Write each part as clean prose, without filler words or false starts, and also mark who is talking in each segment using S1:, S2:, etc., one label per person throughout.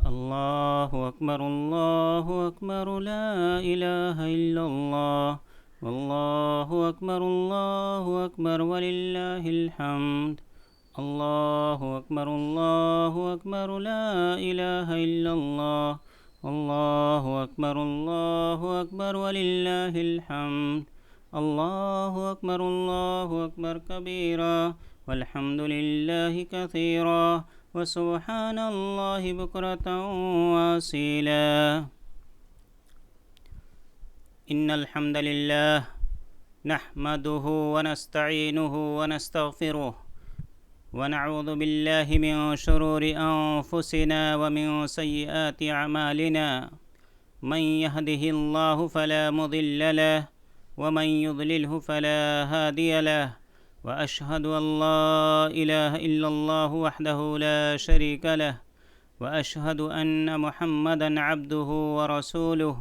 S1: اللہ اکبر اللہ اکبر لا الہ الا اللہ واللہ اکبر وللہ الحمد اللہ اکبر لا الہ الا اللہ واللہ اکبر وللہ الحمد اللہ اکبر کبیرا والحمد للہ کثیرا وسبحان اللہ بکرۃ واسیلا ان الحمد للہ نحمده ونستعینه ونستغفره ونعوذ باللہ من شرور انفسنا ومن سیئات اعمالنا من يهده اللہ فلا مضل له ومن يضلله فلا هادي له وأشهد أن لا إله إلا الله وحده لا شريك له وأشهد أن محمدا عبده ورسوله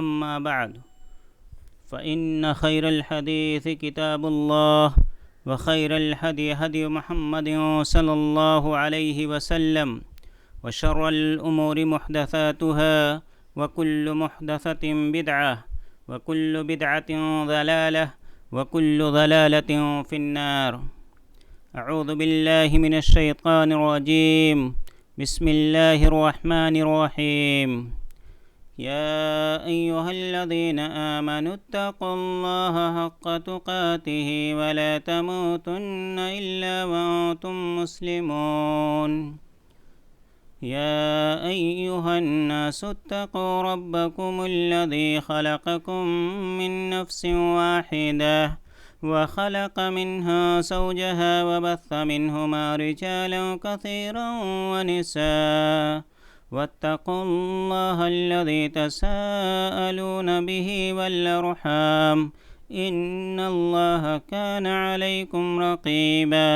S1: أما بعد فإن خير الحديث كتاب الله وخير الهدي هدي محمد صلى الله عليه وسلم وشر الأمور محدثاتها وكل محدثة بدعة وكل بدعة ضلالة وكل ضلالة في النار أعوذ بالله من الشيطان الرجيم بسم الله الرحمن الرحيم يا أيها الذين آمنوا اتقوا الله حق تقاته ولا تموتن إلا وأنتم مسلمون يا أيها الناس اتقوا ربكم الذي خلقكم من نفس واحدة وخلق منها زوجها وبث منهما رجالا كثيرا ونساء واتقوا الله الذي تساءلون به والأرحام إن الله كان عليكم رقيبا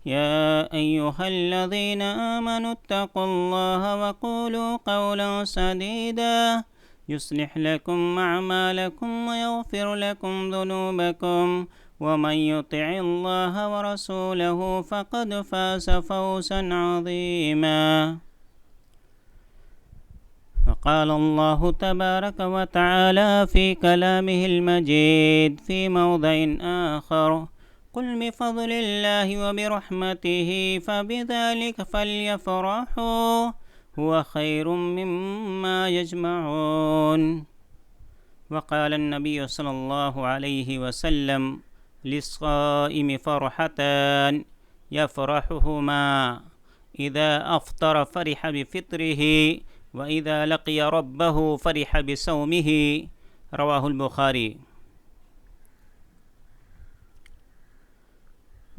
S1: يا أيها الذين آمنوا اتقوا الله وقولوا قولا سديدا يصلح لكم أعمالكم ويغفر لكم ذنوبكم ومن يطع الله ورسوله فقد فاز فوزا عظيما وقال الله تبارك وتعالى في كلامه المجيد في موضع آخر قل بفضل الله وبرحمته فبذلك فليفرحوا هو خير مما يجمعون وقال النبي صلى الله عليه وسلم للصائم فرحتان يفرحهما إذا أفطر فرح بفطره وإذا لقي ربه فرح بصومه رواه البخاري۔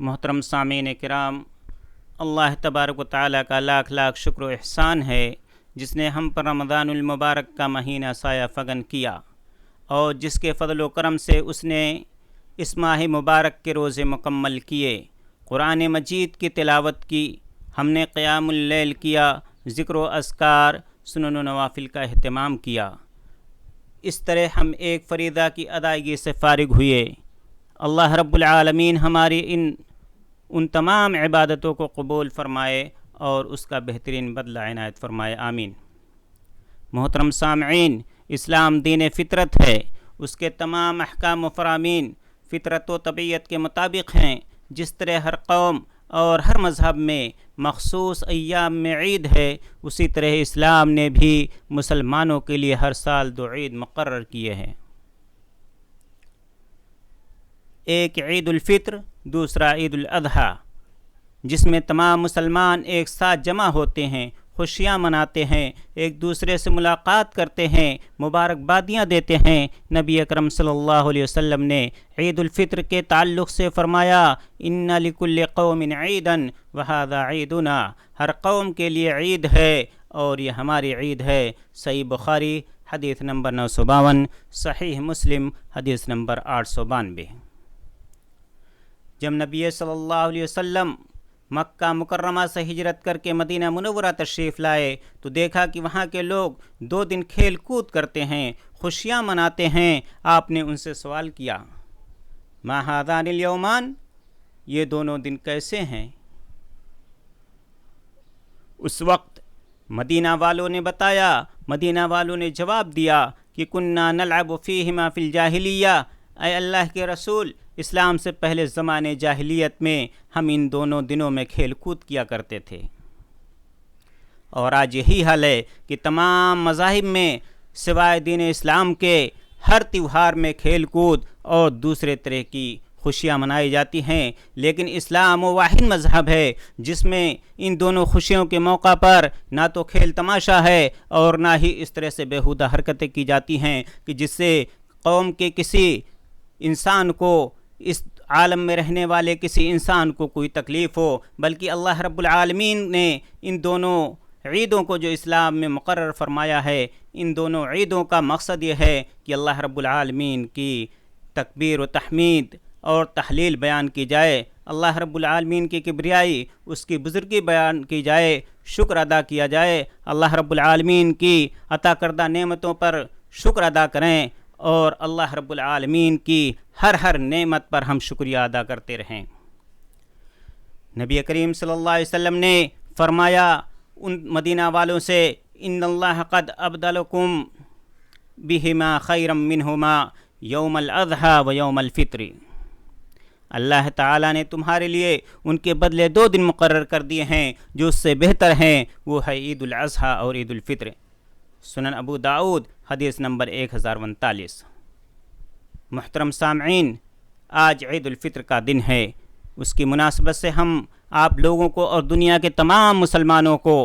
S1: محترم سامعین کرام، اللہ تبارک و تعالیٰ کا لاکھ لاکھ شکر و احسان ہے جس نے ہم پر رمضان المبارک کا مہینہ سایہ فگن کیا اور جس کے فضل و کرم سے اس نے اس ماہ مبارک کے روزے مکمل کیے، قرآن مجید کی تلاوت کی، ہم نے قیام اللیل کیا، ذکر و اذکار، سنن و نوافل کا اہتمام کیا۔ اس طرح ہم ایک فریضہ کی ادائیگی سے فارغ ہوئے۔ اللہ رب العالمین ہماری ان تمام عبادتوں کو قبول فرمائے اور اس کا بہترین بدلہ عنایت فرمائے، آمین۔ محترم سامعین، اسلام دین فطرت ہے، اس کے تمام احکام و فرامین فطرت و طبیعت کے مطابق ہیں۔ جس طرح ہر قوم اور ہر مذہب میں مخصوص ایام میں عید ہے، اسی طرح اسلام نے بھی مسلمانوں کے لیے ہر سال 2 عید مقرر کیے ہیں، ایک عید الفطر، دوسرا عید الاضحیٰ، جس میں تمام مسلمان ایک ساتھ جمع ہوتے ہیں، خوشیاں مناتے ہیں، ایک دوسرے سے ملاقات کرتے ہیں، مبارکبادیاں دیتے ہیں۔ نبی اکرم صلی اللہ علیہ وسلم نے عید الفطر کے تعلق سے فرمایا، ان لکل قوم عیدا وہذا عیدنا، ہر قوم کے لیے عید ہے اور یہ ہماری عید ہے۔ صحیح بخاری حدیث نمبر 952، صحیح مسلم حدیث نمبر 892۔ جب نبی صلی اللہ علیہ وسلم مکہ مکرمہ سے ہجرت کر کے مدینہ منورہ تشریف لائے تو دیکھا کہ وہاں کے لوگ 2 دن کھیل کود کرتے ہیں، خوشیاں مناتے ہیں۔ آپ نے ان سے سوال کیا، ما ہذان الیومان، یہ دونوں دن کیسے ہیں؟ اس وقت مدینہ والوں نے بتایا، مدینہ والوں نے جواب دیا کہ کننا نلعب فیہما فی الجاہلیہ، اے اللہ کے رسول، اسلام سے پہلے زمانے جاہلیت میں ہم ان دونوں دنوں میں کھیل کود کیا کرتے تھے۔ اور آج یہی حال ہے کہ تمام مذاہب میں سوائے دین اسلام کے ہر تہوار میں کھیل کود اور دوسرے طرح کی خوشیاں منائی جاتی ہیں، لیکن اسلام وہ واحد مذہب ہے جس میں ان دونوں خوشیوں کے موقع پر نہ تو کھیل تماشا ہے اور نہ ہی اس طرح سے بیہودہ حرکتیں کی جاتی ہیں کہ جس سے قوم کے کسی انسان کو، اس عالم میں رہنے والے کسی انسان کو کوئی تکلیف ہو، بلکہ اللہ رب العالمین نے ان دونوں عیدوں کو جو اسلام میں مقرر فرمایا ہے، ان دونوں عیدوں کا مقصد یہ ہے کہ اللہ رب العالمین کی تکبیر و تحمید اور تحلیل بیان کی جائے، اللہ رب العالمین کی کبریائی، اس کی بزرگی بیان کی جائے، شکر ادا کیا جائے، اللہ رب العالمین کی عطا کردہ نعمتوں پر شکر ادا کریں، اور اللہ رب العالمین کی ہر نعمت پر ہم شکریہ ادا کرتے رہیں۔ نبی کریم صلی اللہ علیہ وسلم نے فرمایا ان مدینہ والوں سے، ان اللہ قد ابدلکم بہما خیرا منہما یوم الاضحی و یوم الفطر، اللہ تعالیٰ نے تمہارے لیے ان کے بدلے 2 دن مقرر کر دیے ہیں جو اس سے بہتر ہیں، وہ ہے عید الاضحیٰ اور عید الفطر۔ سنن ابو داؤد حدیث نمبر 1049۔ محترم سامعین، آج عید الفطر کا دن ہے، اس کی مناسبت سے ہم آپ لوگوں کو اور دنیا کے تمام مسلمانوں کو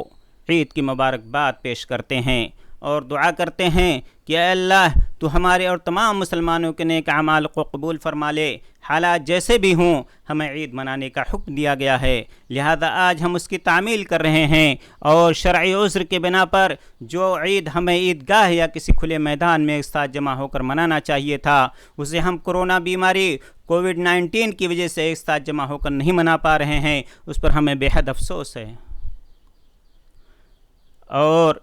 S1: عید کی مبارکباد پیش کرتے ہیں اور دعا کرتے ہیں کہ اے اللہ تو ہمارے اور تمام مسلمانوں کے نیک اعمال کو قبول فرما لے، حالات جیسے بھی ہوں ہمیں عید منانے کا حکم دیا گیا ہے، لہذا آج ہم اس کی تعمیل کر رہے ہیں، اور شرعی عذر کے بنا پر جو عید ہمیں عیدگاہ یا کسی کھلے میدان میں ایک ساتھ جمع ہو کر منانا چاہیے تھا، اسے ہم کورونا بیماری کووڈ-19 کی وجہ سے ایک ساتھ جمع ہو کر نہیں منا پا رہے ہیں، اس پر ہمیں بے حد افسوس ہے۔ اور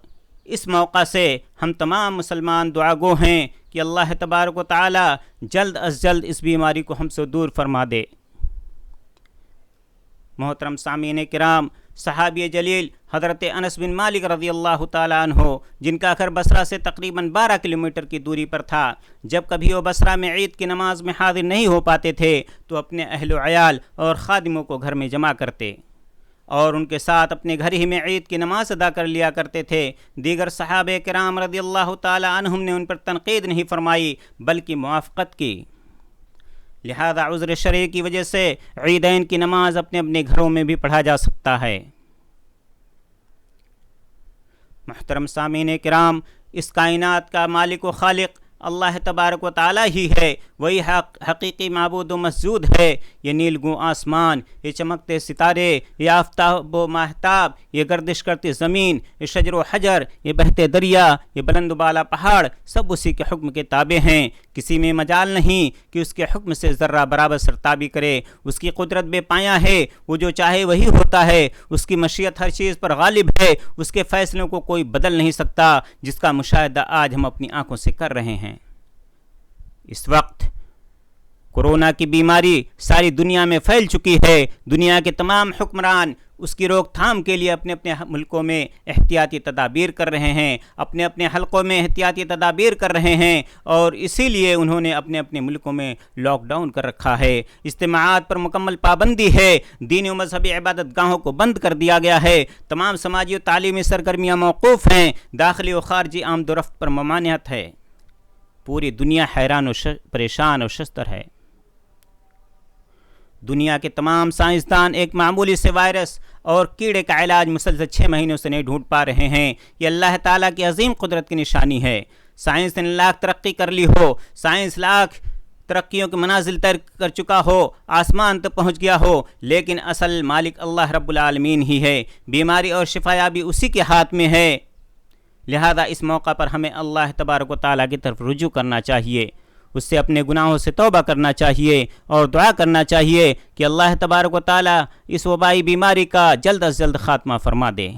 S1: اس موقع سے ہم تمام مسلمان دعا گو ہیں کہ اللہ تبارک و تعالی جلد از جلد اس بیماری کو ہم سے دور فرما دے۔ محترم سامعین کرام، صحابی جلیل حضرت انس بن مالک رضی اللہ تعالیٰ عنہ، جن کا گھر بصرہ سے تقریباً 12 کلومیٹر کی دوری پر تھا، جب کبھی وہ بصرہ میں عید کی نماز میں حاضر نہیں ہو پاتے تھے تو اپنے اہل و عیال اور خادموں کو گھر میں جمع کرتے اور ان کے ساتھ اپنے گھر ہی میں عید کی نماز ادا کر لیا کرتے تھے۔ دیگر صحابہ کرام رضی اللہ تعالی عنہم نے ان پر تنقید نہیں فرمائی بلکہ موافقت کی، لہذا عذر شرعی کی وجہ سے عیدین کی نماز اپنے اپنے گھروں میں بھی پڑھا جا سکتا ہے۔ محترم سامعین کرام، اس کائنات کا مالک و خالق اللہ تبارک و تعالیٰ ہی ہے، وہی حقیقی معبود و مسجود ہے۔ یہ نیلگوں آسمان، یہ چمکتے ستارے، یہ آفتاب و ماہتاب، یہ گردش کرتی زمین، یہ شجر و حجر، یہ بہتے دریا، یہ بلند و بالا پہاڑ، سب اسی کے حکم کے تابع ہیں۔ کسی میں مجال نہیں کہ اس کے حکم سے ذرہ برابر سرتابی کرے۔ اس کی قدرت بے پایاں ہے، وہ جو چاہے وہی ہوتا ہے، اس کی مشیت ہر چیز پر غالب ہے، اس کے فیصلوں کو کوئی بدل نہیں سکتا، جس کا مشاہدہ آج ہم اپنی آنکھوں سے کر رہے ہیں۔ اس وقت کورونا کی بیماری ساری دنیا میں پھیل چکی ہے، دنیا کے تمام حکمران اس کی روک تھام کے لیے اپنے اپنے ملکوں میں احتیاطی تدابیر کر رہے ہیں، اپنے اپنے حلقوں میں احتیاطی تدابیر کر رہے ہیں، اور اسی لیے انہوں نے اپنے اپنے ملکوں میں لاک ڈاؤن کر رکھا ہے۔ اجتماعات پر مکمل پابندی ہے، دینی و مذہبی عبادت گاہوں کو بند کر دیا گیا ہے، تمام سماجی و تعلیمی سرگرمیاں موقوف ہیں، داخلی و خارجی آمد و رفت پر ممانعت ہے۔ پوری دنیا حیران و پریشان و شستر ہے۔ دنیا کے تمام سائنسدان ایک معمولی سے وائرس اور کیڑے کا علاج مسلسل 6 مہینوں سے نہیں ڈھونڈ پا رہے ہیں۔ یہ اللہ تعالیٰ کی عظیم قدرت کی نشانی ہے۔ سائنس نے لاکھ ترقی کر لی ہو، سائنس لاکھ ترقیوں کے منازل طے کر چکا ہو، آسمان تک پہنچ گیا ہو، لیکن اصل مالک اللہ رب العالمین ہی ہے۔ بیماری اور شفایابی اسی کے ہاتھ میں ہے، لہذا اس موقع پر ہمیں اللہ تبارک و تعالیٰ کی طرف رجوع کرنا چاہیے، اس سے اپنے گناہوں سے توبہ کرنا چاہیے اور دعا کرنا چاہیے کہ اللہ تبارک و تعالیٰ اس وبائی بیماری کا جلد از جلد خاتمہ فرما دے،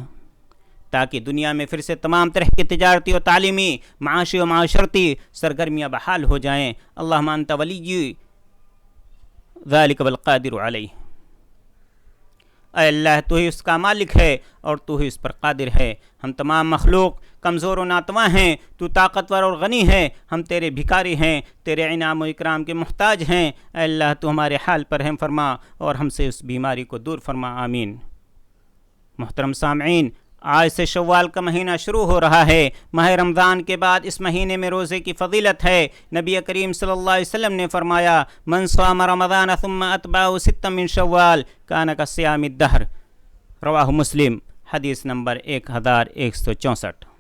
S1: تاکہ دنیا میں پھر سے تمام طرح کی تجارتی و تعلیمی، معاشی و معاشرتی سرگرمیاں بحال ہو جائیں۔ اللہم انت ولی ذالک والقادر علیہ۔ اے اللہ تو ہی اس کا مالک ہے اور تو ہی اس پر قادر ہے. ہم تمام مخلوق کمزور و ناتواں ہیں، تو طاقتور اور غنی ہے. ہم تیرے بھکاری ہیں، تیرے انعام و اکرام کے محتاج ہیں. اے اللہ تو ہمارے حال پر رحم فرما اور ہم سے اس بیماری کو دور فرما. آمین. محترم سامعین، آج سے شوال کا مہینہ شروع ہو رہا ہے. ماہ رمضان کے بعد اس مہینے میں روزے کی فضیلت ہے. نبی کریم صلی اللہ علیہ وسلم نے فرمایا، من صام رمضان ثم اتبعه ستا من شوال کان کصیام الدہر. رواہ مسلم، حدیث نمبر 1164.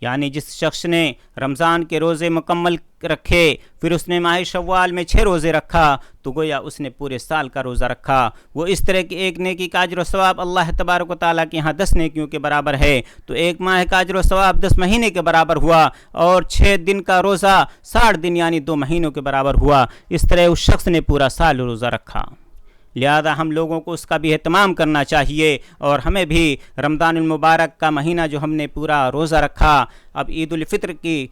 S1: یعنی جس شخص نے رمضان کے روزے مکمل رکھے پھر اس نے ماہ شوال میں 6 روزے رکھا تو گویا اس نے پورے سال کا روزہ رکھا. وہ اس طرح کی ایک نیکی کا اجر و ثواب اللہ تبارک و تعالیٰ کے یہاں 10 نیکیوں کے برابر ہے. تو ایک ماہ کا اجر و ثواب 10 مہینے کے برابر ہوا اور 6 دن کا روزہ 60 دن یعنی 2 مہینوں کے برابر ہوا. اس طرح اس شخص نے پورا سال روزہ رکھا. لہذا ہم لوگوں کو اس کا بھی اہتمام کرنا چاہیے اور ہمیں بھی رمضان المبارک کا مہینہ جو ہم نے پورا روزہ رکھا، اب عید الفطر کی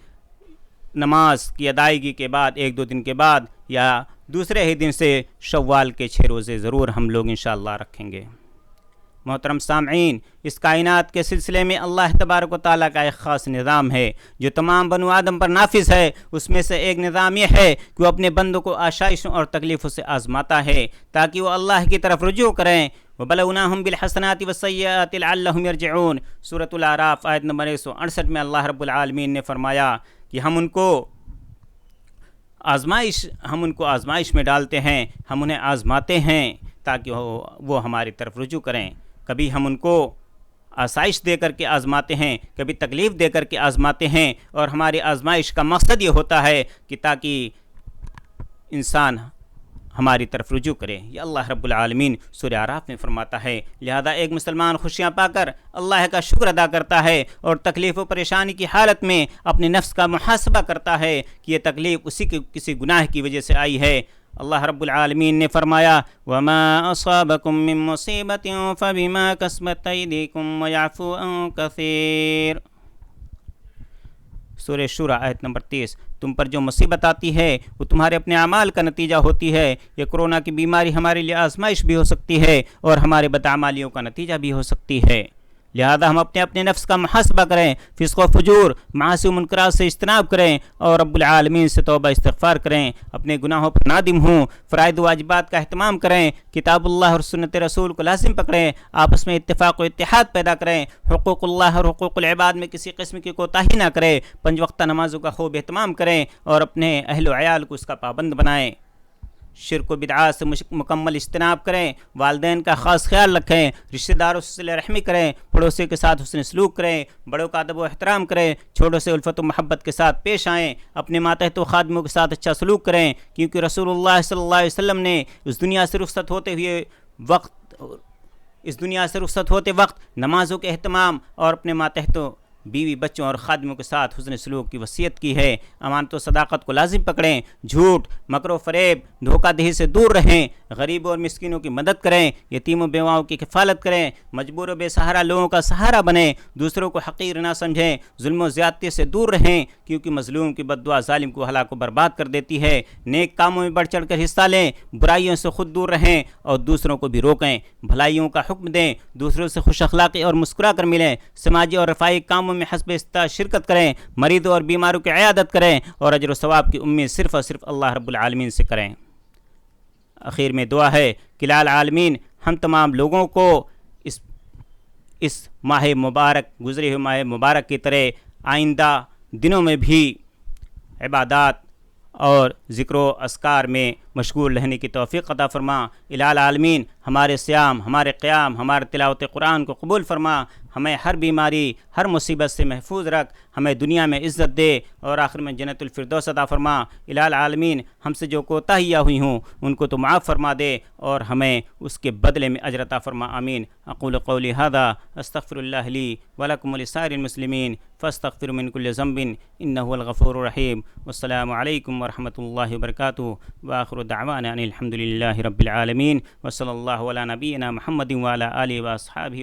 S1: نماز کی ادائیگی کے بعد 1-2 دن کے بعد یا دوسرے ہی دن سے شوال کے 6 روزے ضرور ہم لوگ انشاءاللہ رکھیں گے. محترم سامعین، اس کائنات کے سلسلے میں اللہ تبارک و تعالیٰ کا ایک خاص نظام ہے جو تمام بنو آدم پر نافذ ہے. اس میں سے ایک نظام یہ ہے کہ وہ اپنے بندوں کو آشائشوں اور تکلیفوں سے آزماتا ہے تاکہ وہ اللہ کی طرف رجوع کریں. وَبَلَوْنَاهُمْ بِالْحَسَنَاتِ وَالسَّيِّئَاتِ لَعَلَّهُمْ يَرْجِعُونَ. سورۃ الاعراف آیت نمبر 168 میں اللہ رب العالمین نے فرمایا کہ ہم ان کو آزمائش میں ڈالتے ہیں، ہم انہیں آزماتے ہیں تاکہ وہ ہماری طرف رجوع کریں. کبھی ہم ان کو آسائش دے کر کے آزماتے ہیں، کبھی تکلیف دے کر کے آزماتے ہیں، اور ہماری آزمائش کا مقصد یہ ہوتا ہے کہ تاکہ انسان ہماری طرف رجوع کرے. یہ اللہ رب العالمین سورہ اعراف میں فرماتا ہے. لہذا ایک مسلمان خوشیاں پا کر اللہ کا شکر ادا کرتا ہے اور تکلیف و پریشانی کی حالت میں اپنے نفس کا محاسبہ کرتا ہے کہ یہ تکلیف اسی کے کسی گناہ کی وجہ سے آئی ہے. اللہ رب العالمین نے فرمایا، وَمَا أَصَابَكُم مِّن مُّصِيبَةٍ فَبِمَا كَسَبَتْ أَيْدِيكُمْ وَيَعْفُو عَن كَثِيرٍ. سورہ شورى آیت نمبر 30. تم پر جو مصیبت آتی ہے وہ تمہارے اپنے اعمال کا نتیجہ ہوتی ہے. یہ کرونا کی بیماری ہمارے لیے آزمائش بھی ہو سکتی ہے اور ہمارے بدعمالیوں کا نتیجہ بھی ہو سکتی ہے. لہذا ہم اپنے نفس کا محاسبہ کریں، فسق و فجور، معاصی و منکرات سے اجتناب کریں اور رب العالمین سے توبہ استغفار کریں. اپنے گناہوں پر نادم ہوں، فرائض و واجبات کا اہتمام کریں، کتاب اللہ اور سنت رسول کو لازم پکڑیں، آپس میں اتفاق و اتحاد پیدا کریں، حقوق اللہ اور حقوق العباد میں کسی قسم کی کوتاہی نہ کریں، 5 وقتہ نمازوں کا خوب اہتمام کریں اور اپنے اہل و عیال کو اس کا پابند بنائیں. شرک و بدعات سے مکمل اجتناب کریں، والدین کا خاص خیال رکھیں، رشتہ داروں سے صلہ رحمی کریں، پڑوسی کے ساتھ حسن سلوک کریں، بڑوں کا ادب و احترام کریں، چھوٹوں سے الفت و محبت کے ساتھ پیش آئیں، اپنے ماتحت و خادموں کے ساتھ اچھا سلوک کریں، کیونکہ رسول اللہ صلی اللہ علیہ وسلم نے اس دنیا سے رخصت ہوتے وقت نمازوں کے اہتمام اور اپنے ماتحتوں، بیوی بچوں اور خادموں کے ساتھ حسن سلوک کی وصیت کی ہے. امانت و صداقت کو لازم پکڑیں، جھوٹ، مکر و فریب، دھوکہ دہی سے دور رہیں، غریبوں اور مسکینوں کی مدد کریں، یتیم و بیواؤں کی کفالت کریں، مجبور و بے سہارا لوگوں کا سہارا بنیں، دوسروں کو حقیر نہ سمجھیں، ظلم و زیادتی سے دور رہیں، کیونکہ مظلوم کی بد دعا ظالم کو ہلاک و برباد کر دیتی ہے. نیک کاموں میں بڑھ چڑھ کر حصہ لیں، برائیوں سے خود دور رہیں اور دوسروں کو بھی روکیں، بھلائیوں کا حکم دیں، دوسروں سے خوش اخلاقی اور مسکرا کر ملیں، سماجی اور رفاہی کاموں میں حسب استطاعت شرکت کریں، مریضوں اور بیماروں کی عیادت کریں اور اجر و ثواب کی امید صرف اور صرف اللہ رب العالمین سے کریں. اخیر میں دعا ہے کہ العالمین ہم تمام لوگوں کو اس ماہ مبارک، گزرے ہوئے ماہ مبارک کی طرح آئندہ دنوں میں بھی عبادات اور ذکر و اذکار میں مشغول رہنے کی توفیق عطا فرما. العالمین ہمارے صیام، ہمارے قیام، ہمارے تلاوت قرآن کو قبول فرما، ہمیں ہر بیماری، ہر مصیبت سے محفوظ رکھ، ہمیں دنیا میں عزت دے اور آخر میں جنت الفردوس عطا فرما. العالمین ہم سے جو کوتاہیاں ہوئی ہوں ان کو تو معاف فرما دے اور ہمیں اس کے بدلے میں اجر عطا فرما. آمین. اقول قولی ھذا استغفر اللہ لی ولکم ولسائر المسلمین فاستغفروا من کل ذنب انہ هو الغفور الرحیم. والسلام علیکم ورحمۃ اللہ وبرکاتہ. وآخر دعوانا ان الحمد للہ رب العالمین وصلی اللہ علی نبینا محمد وعلی آلہ واصحابہ.